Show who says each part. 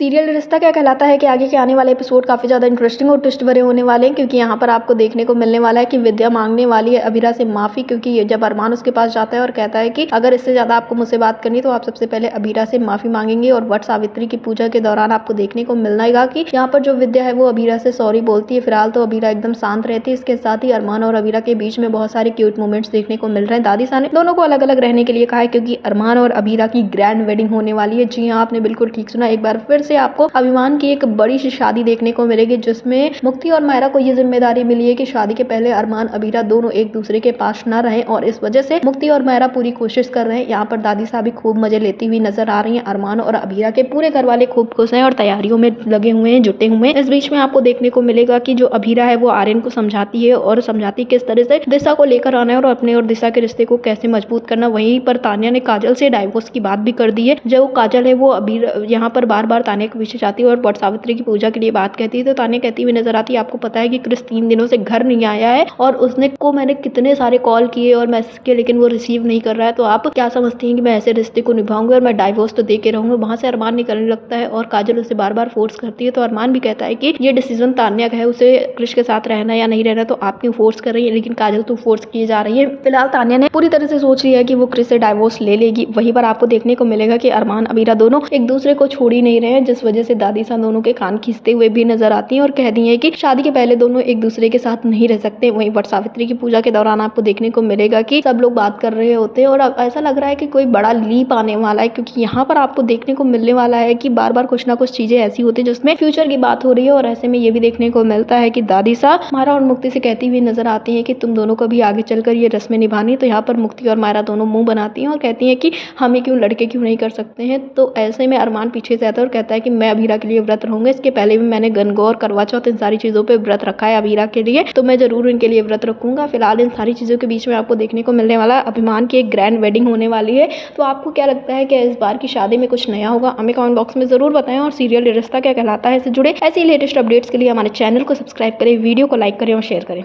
Speaker 1: Serial रिश्ता क्या कहलाता है कि आगे के आने वाले एपिसोड काफ़ी ज़्यादा इंटरेस्टिंग और ट्विस्ट भरे होने वाले हैं, क्योंकि यहाँ पर आपको देखने को मिलने वाला है कि विद्या मांगने वाली है अबीरा से माफ़ी, क्योंकि ये जब अरमान उसके पास जाता है और कहता है कि अगर इससे ज़्यादा आपको मुझसे बात करनी तो आप सबसे पहले अबीरा से माफ़ी मांगेंगे। और वट सावित्री की पूजा के दौरान आपको देखने को मिलना कि यहाँ पर जो विद्या है वो अबीरा से सॉरी बोलती है। फिलहाल तो अबीरा एकदम शांत रहती है। इसके साथ ही अरमान और अबीरा के बीच में बहुत सारे क्यूट मोमेंट्स देखने को मिल रहे हैं। दादीसा ने दोनों को अलग अलग रहने के लिए कहा है, क्योंकि अरमान और अबीरा की ग्रैंड वेडिंग होने वाली है। जी हाँ, आपने बिल्कुल ठीक सुना। एक बार फिर से आपको अभिमान की एक बड़ी सी शादी देखने को मिलेगी, जिसमें मुक्ति और मायरा को ये जिम्मेदारी मिली है कि शादी के पहले अरमान अबीरा दोनों एक दूसरे के पास न रहें, और इस वजह से मुक्ति और मायरा पूरी कोशिश कर रहे हैं। यहाँ पर दादी साहब भी खूब मजे लेती हुई नजर आ रही हैं। अरमान और अबीरा के पूरे घर वाले खूब खुश हैं और तैयारियों में लगे हुए हैं, जुटे हुए हैं। इस बीच में आपको देखने को मिलेगा कि जो अबीरा है वो आर्यन को समझाती है और समझाती किस तरह से दिशा को लेकर आना है और अपने और दिशा के रिश्ते को कैसे मजबूत करना। वहीं पर तान्या ने काजल से डाइवोर्स की बात भी कर दी है। जो काजल है वो अबीरा यहाँ पर बार बार तान्या के पीछे जाती है और सावित्री की पूजा के लिए बात कहती है, तो तान्या कहती हुई नजर आती है, आपको पता है कि क्रिस 3 दिनों से घर नहीं आया है और उसने को मैंने कितने सारे कॉल किए और मैसेज किए, लेकिन वो रिसीव नहीं कर रहा है। तो आप क्या समझती हैं कि मैं ऐसे रिश्ते को निभाऊंगी और मैं डाइवोर्स तो दे के रहूंगी। वहां से अरमान निकलने लगता है और काजल उसे बार बार फोर्स करती है। तो अरमान भी कहता है कि ये डिसीजन तान्या का है, उसे क्रिश के साथ रहना या नहीं रहना, तो आप क्यों फोर्स कर रही है, लेकिन काजल तो फोर्स की जा रही है। फिलहाल तान्या ने पूरी तरह से सोच लिया है कि वो क्रिस से डाइवोर्स ले लेगी। वहीं पर आपको देखने को मिलेगा कि अरमान अबीरा दोनों एक दूसरे को छोड़ ही नहीं रहे हैं, जिस वजह से दादी सा दोनों के कान खींचते हुए भी नजर आती हैं और कह दी है कि शादी के पहले दोनों एक दूसरे के साथ नहीं रह सकते। वहीं वट सावित्री की पूजा के दौरान आपको देखने को मिलेगा कि सब लोग बात कर रहे होते हैं और अब ऐसा लग रहा है कि कोई बड़ा लीप आने वाला है, क्योंकि यहाँ पर आपको देखने को मिलने वाला है कि बार बार कुछ ना कुछ चीजें ऐसी होती है जिसमें फ्यूचर की बात हो रही है। और ऐसे में ये भी देखने को मिलता है कि दादी सा मायरा और मुक्ति से कहती हुई नजर आती है कि तुम दोनों को भी आगे चलकर ये रस्में निभानी। तो यहाँ पर मुक्ति और मायरा दोनों मुंह बनाती हैं और कहती है कि हमें क्यों लड़के क्यों नहीं कर सकते हैं। तो ऐसे में अरमान पीछे से आता है और कहता है कि मैं अबीरा के लिए व्रत रहूंगा। इसके पहले भी मैंने गनगौर करवा चौथ इन सारी चीजों पे व्रत रखा है अबीरा के लिए, तो मैं जरूर इनके लिए व्रत रखूंगा। फिलहाल इन सारी चीजों के बीच में आपको देखने को मिलने वाला अभिमान की एक ग्रैंड वेडिंग होने वाली है। तो आपको क्या लगता है कि इस बार की शादी में कुछ नया होगा? हमें कमेंट बॉक्स में जरूर बताएं। और सीरियल रिश्ता क्या कहलाता है से जुड़े ऐसे लेटेस्ट अपडेट्स के लिए हमारे चैनल को सब्सक्राइब करें, वीडियो को लाइक करें और शेयर करें।